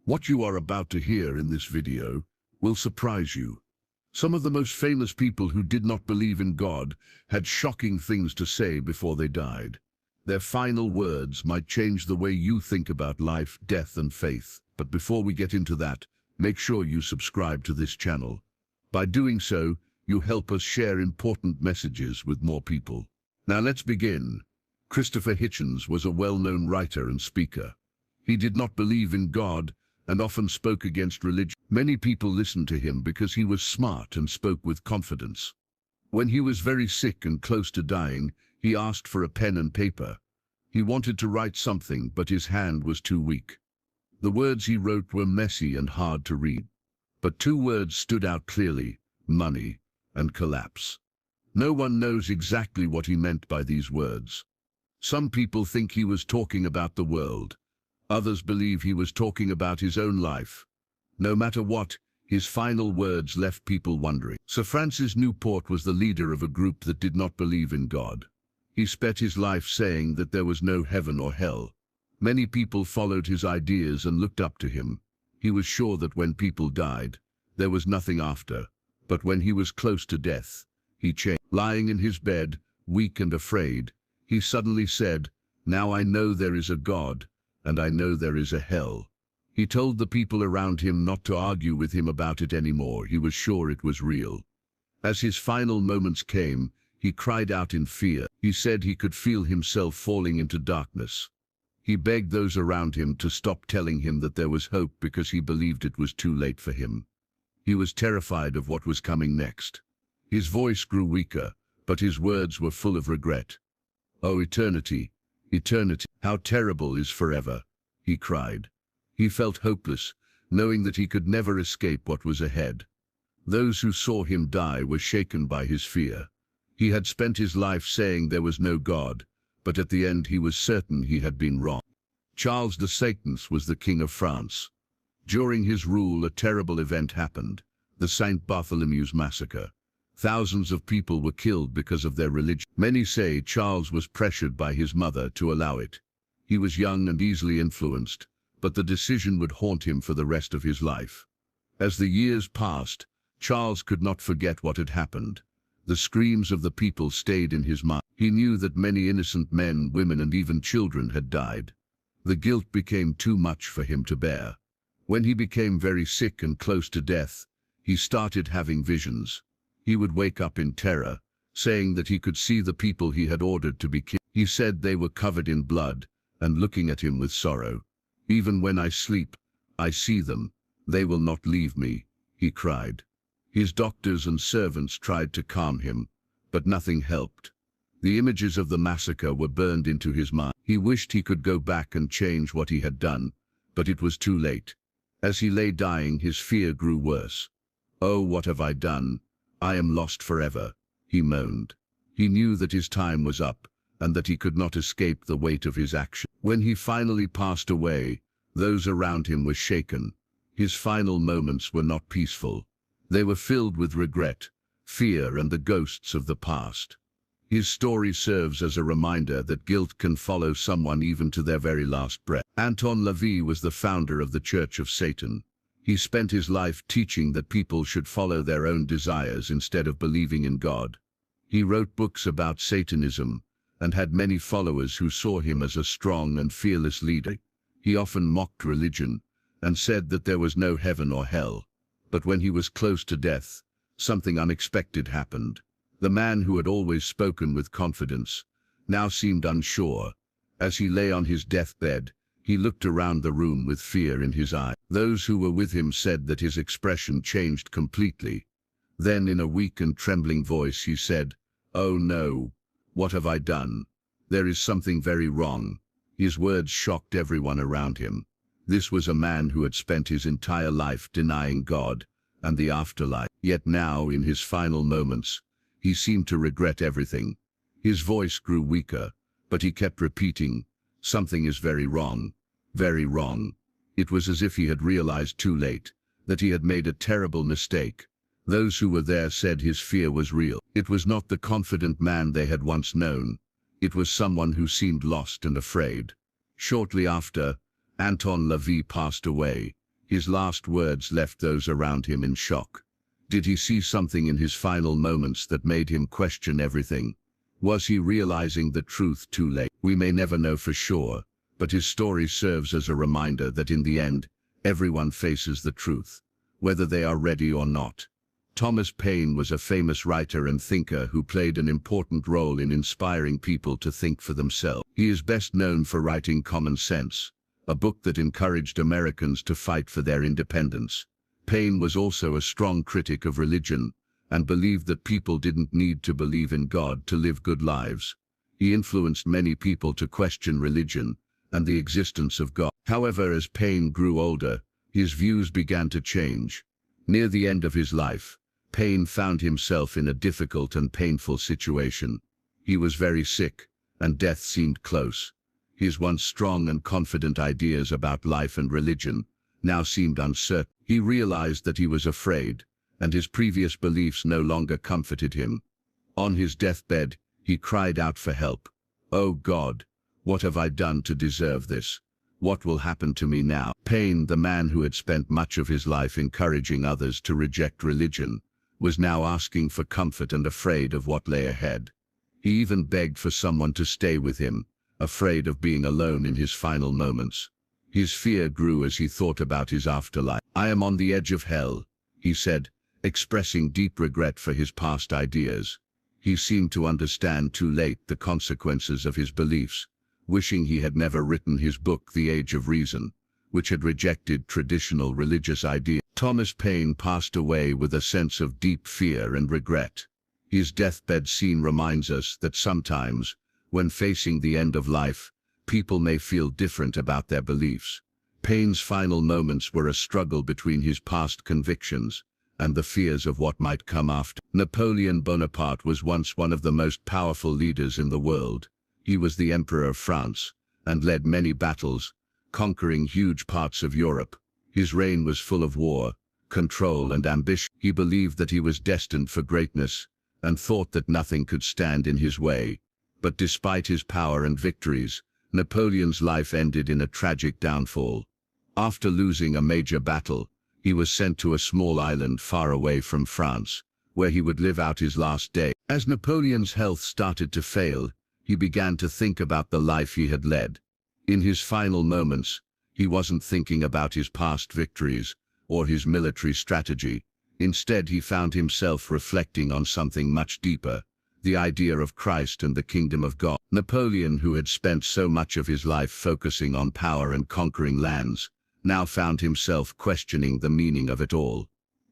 What you are about to hear in this video will surprise you. Some of the most famous people who did not believe in God had shocking things to say before they died. Their final words might change the way you think about life, death, and faith. But before we get into that, make sure you subscribe to this channel. By doing so, you help us share important messages with more people. Now let's begin. Christopher Hitchens was a well-known writer and speaker. He did not believe in God and often spoke against religion. Many people listened to him because he was smart and spoke with confidence. When he was very sick and close to dying, he asked for a pen and paper. He wanted to write something, but his hand was too weak. The words he wrote were messy and hard to read. But two words stood out clearly: money and collapse. No one knows exactly what he meant by these words. Some people think he was talking about the world. Others believe he was talking about his own life. No matter what, his final words left people wondering. Sir Francis Newport was the leader of a group that did not believe in God. He spent his life saying that there was no heaven or hell. Many people followed his ideas and looked up to him. He was sure that when people died, there was nothing after. But when he was close to death, he changed. Lying in his bed, weak and afraid, he suddenly said, "Now I know there is a God, and I know there is a hell." He told the people around him not to argue with him about it anymore. He was sure it was real. As his final moments came, he cried out in fear. He said he could feel himself falling into darkness. He begged those around him to stop telling him that there was hope because he believed it was too late for him. He was terrified of what was coming next. His voice grew weaker, but his words were full of regret. "Oh, eternity, eternity, how terrible is forever," he cried. He felt hopeless, knowing that he could never escape what was ahead. Those who saw him die were shaken by his fear. He had spent his life saying there was no God, but at the end he was certain he had been wrong. Charles II was the King of France. During his rule, a terrible event happened: the St. Bartholomew's Massacre. Thousands of people were killed because of their religion. Many say Charles was pressured by his mother to allow it. He was young and easily influenced, but the decision would haunt him for the rest of his life. As the years passed, Charles could not forget what had happened. The screams of the people stayed in his mind. He knew that many innocent men, women, and even children had died. The guilt became too much for him to bear. When he became very sick and close to death, he started having visions. He would wake up in terror, saying that he could see the people he had ordered to be killed. He said they were covered in blood and looking at him with sorrow. "Even when I sleep, I see them. They will not leave me," he cried. His doctors and servants tried to calm him, but nothing helped. The images of the massacre were burned into his mind. He wished he could go back and change what he had done, but it was too late. As he lay dying, his fear grew worse. "Oh, what have I done? I am lost forever," he moaned. He knew that his time was up and that he could not escape the weight of his action. When he finally passed away, those around him were shaken. His final moments were not peaceful. They were filled with regret, fear, and the ghosts of the past. His story serves as a reminder that guilt can follow someone even to their very last breath. Anton LaVey was the founder of the Church of Satan. He spent his life teaching that people should follow their own desires instead of believing in God. He wrote books about Satanism and had many followers who saw him as a strong and fearless leader. He often mocked religion and said that there was no heaven or hell. But when he was close to death, something unexpected happened. The man who had always spoken with confidence now seemed unsure. As he lay on his deathbed, he looked around the room with fear in his eyes. Those who were with him said that his expression changed completely. Then, in a weak and trembling voice, he said, "Oh no, what have I done? There is something very wrong." His words shocked everyone around him. This was a man who had spent his entire life denying God and the afterlife. Yet now, in his final moments, he seemed to regret everything. His voice grew weaker, but he kept repeating, "Something is very wrong, very wrong." It was as if he had realized too late that he had made a terrible mistake. Those who were there said his fear was real. It was not the confident man they had once known. It was someone who seemed lost and afraid. Shortly after, Anton LaVey passed away. His last words left those around him in shock. Did he see something in his final moments that made him question everything? Was he realizing the truth too late? We may never know for sure, but his story serves as a reminder that in the end, everyone faces the truth, whether they are ready or not. Thomas Paine was a famous writer and thinker who played an important role in inspiring people to think for themselves. He is best known for writing Common Sense, a book that encouraged Americans to fight for their independence. Paine was also a strong critic of religion and believed that people didn't need to believe in God to live good lives. He influenced many people to question religion and the existence of God. However, as Paine grew older, his views began to change. Near the end of his life, Paine found himself in a difficult and painful situation. He was very sick, and death seemed close. His once strong and confident ideas about life and religion now seemed uncertain. He realized that he was afraid, and his previous beliefs no longer comforted him. On his deathbed, he cried out for help. "Oh God, what have I done to deserve this? What will happen to me now?" Paine, the man who had spent much of his life encouraging others to reject religion, was now asking for comfort and afraid of what lay ahead. He even begged for someone to stay with him, afraid of being alone in his final moments. His fear grew as he thought about his afterlife. "I am on the edge of hell," he said, expressing deep regret for his past ideas. He seemed to understand too late the consequences of his beliefs, wishing he had never written his book, The Age of Reason, which had rejected traditional religious ideas. Thomas Paine passed away with a sense of deep fear and regret. His deathbed scene reminds us that sometimes, when facing the end of life, people may feel different about their beliefs. Paine's final moments were a struggle between his past convictions and the fears of what might come after. Napoleon Bonaparte was once one of the most powerful leaders in the world. He was the Emperor of France and led many battles, conquering huge parts of Europe. His reign was full of war, control, and ambition. He believed that he was destined for greatness and thought that nothing could stand in his way. But despite his power and victories, Napoleon's life ended in a tragic downfall. After losing a major battle, he was sent to a small island far away from France, where he would live out his last day. As Napoleon's health started to fail, he began to think about the life he had led. In his final moments, he wasn't thinking about his past victories or his military strategy. Instead, he found himself reflecting on something much deeper, the idea of Christ and the kingdom of God. Napoleon, who had spent so much of his life focusing on power and conquering lands, now found himself questioning the meaning of it all.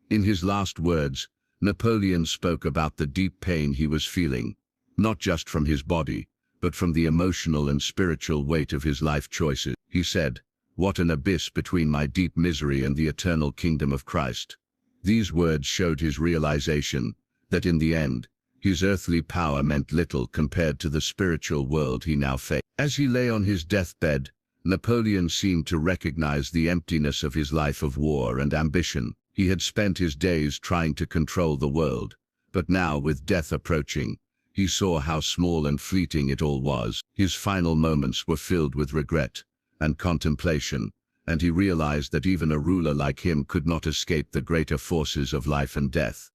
In his last words, Napoleon spoke about the deep pain he was feeling, not just from his body, but from the emotional and spiritual weight of his life choices. He said, "What an abyss between my deep misery and the eternal kingdom of Christ." These words showed his realization that in the end, his earthly power meant little compared to the spiritual world he now faced. As he lay on his deathbed, Napoleon seemed to recognize the emptiness of his life of war and ambition. He had spent his days trying to control the world, but now, with death approaching, he saw how small and fleeting it all was. His final moments were filled with regret and contemplation, and he realized that even a ruler like him could not escape the greater forces of life and death.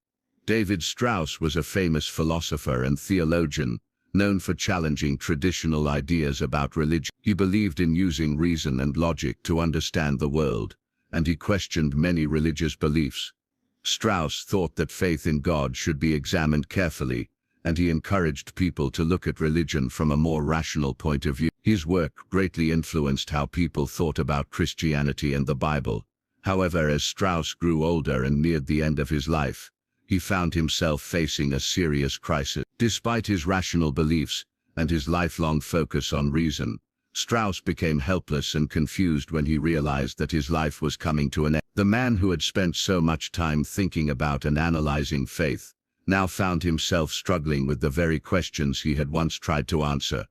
David Strauss was a famous philosopher and theologian, known for challenging traditional ideas about religion. He believed in using reason and logic to understand the world, and he questioned many religious beliefs. Strauss thought that faith in God should be examined carefully, and he encouraged people to look at religion from a more rational point of view. His work greatly influenced how people thought about Christianity and the Bible. However, as Strauss grew older and neared the end of his life, he found himself facing a serious crisis. Despite his rational beliefs and his lifelong focus on reason, Strauss became helpless and confused when he realized that his life was coming to an end. The man who had spent so much time thinking about and analyzing faith now found himself struggling with the very questions he had once tried to answer.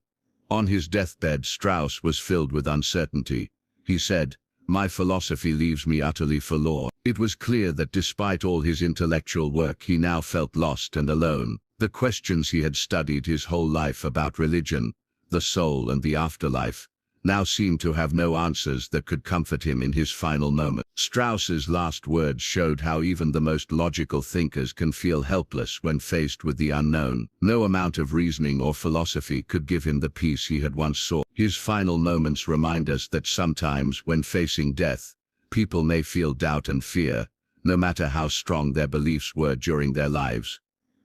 On his deathbed, Strauss was filled with uncertainty. He said, "My philosophy leaves me utterly forlorn." It was clear that despite all his intellectual work, he now felt lost and alone. The questions he had studied his whole life about religion, the soul, and the afterlife now seemed to have no answers that could comfort him in his final moment. Strauss's last words showed how even the most logical thinkers can feel helpless when faced with the unknown. No amount of reasoning or philosophy could give him the peace he had once sought. His final moments remind us that sometimes, when facing death, people may feel doubt and fear, no matter how strong their beliefs were during their lives.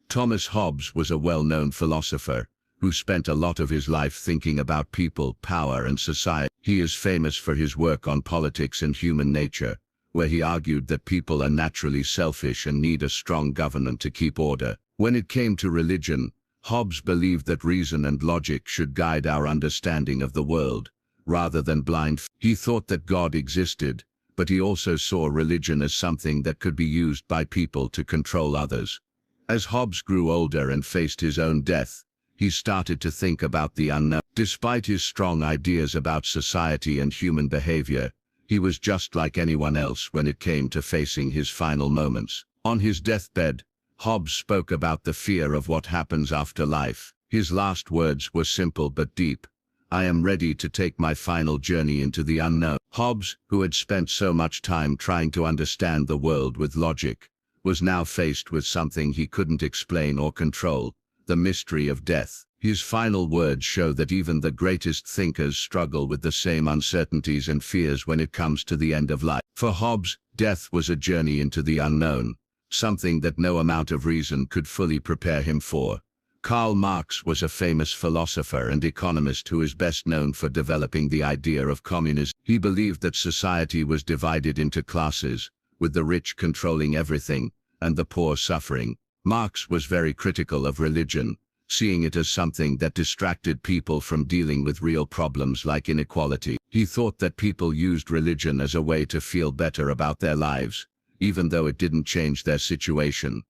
Thomas Hobbes was a well-known philosopher who spent a lot of his life thinking about people, power, and society. He is famous for his work on politics and human nature, where he argued that people are naturally selfish and need a strong government to keep order. When it came to religion, Hobbes believed that reason and logic should guide our understanding of the world, rather than blind faith. He thought that God existed, but he also saw religion as something that could be used by people to control others. As Hobbes grew older and faced his own death, he started to think about the unknown. Despite his strong ideas about society and human behavior, he was just like anyone else when it came to facing his final moments. On his deathbed, Hobbes spoke about the fear of what happens after life. His last words were simple but deep. "I am ready to take my final journey into the unknown." Hobbes, who had spent so much time trying to understand the world with logic, was now faced with something he couldn't explain or control: the mystery of death. His final words show that even the greatest thinkers struggle with the same uncertainties and fears when it comes to the end of life. For Hobbes, death was a journey into the unknown, something that no amount of reason could fully prepare him for. Karl Marx was a famous philosopher and economist who is best known for developing the idea of communism. He believed that society was divided into classes, with the rich controlling everything, and the poor suffering. Marx was very critical of religion, seeing it as something that distracted people from dealing with real problems like inequality. He thought that people used religion as a way to feel better about their lives, even though it didn't change their situation.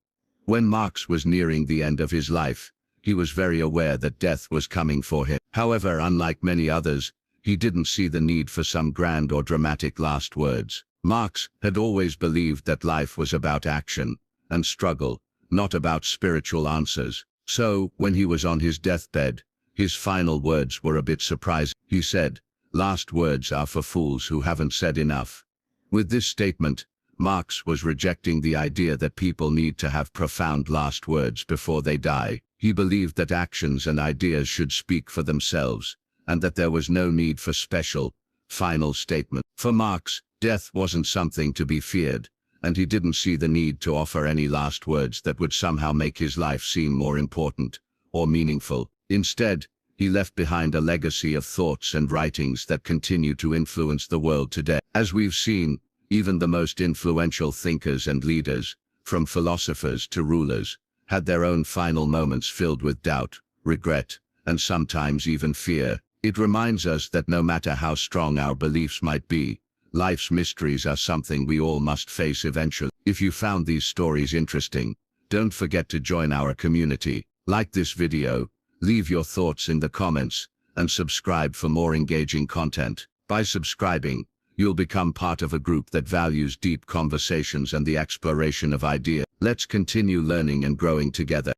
When Marx was nearing the end of his life, he was very aware that death was coming for him. However, unlike many others, he didn't see the need for some grand or dramatic last words. Marx had always believed that life was about action and struggle, not about spiritual answers. So, when he was on his deathbed, his final words were a bit surprising. He said, "Last words are for fools who haven't said enough." With this statement, Marx was rejecting the idea that people need to have profound last words before they die. He believed that actions and ideas should speak for themselves, and that there was no need for special, final statement. For Marx, death wasn't something to be feared, and he didn't see the need to offer any last words that would somehow make his life seem more important or meaningful. Instead, he left behind a legacy of thoughts and writings that continue to influence the world today. As we've seen, even the most influential thinkers and leaders, from philosophers to rulers, had their own final moments filled with doubt, regret, and sometimes even fear. It reminds us that no matter how strong our beliefs might be, life's mysteries are something we all must face eventually. If you found these stories interesting, don't forget to join our community. Like this video, leave your thoughts in the comments, and subscribe for more engaging content. By subscribing, you'll become part of a group that values deep conversations and the exploration of ideas. Let's continue learning and growing together.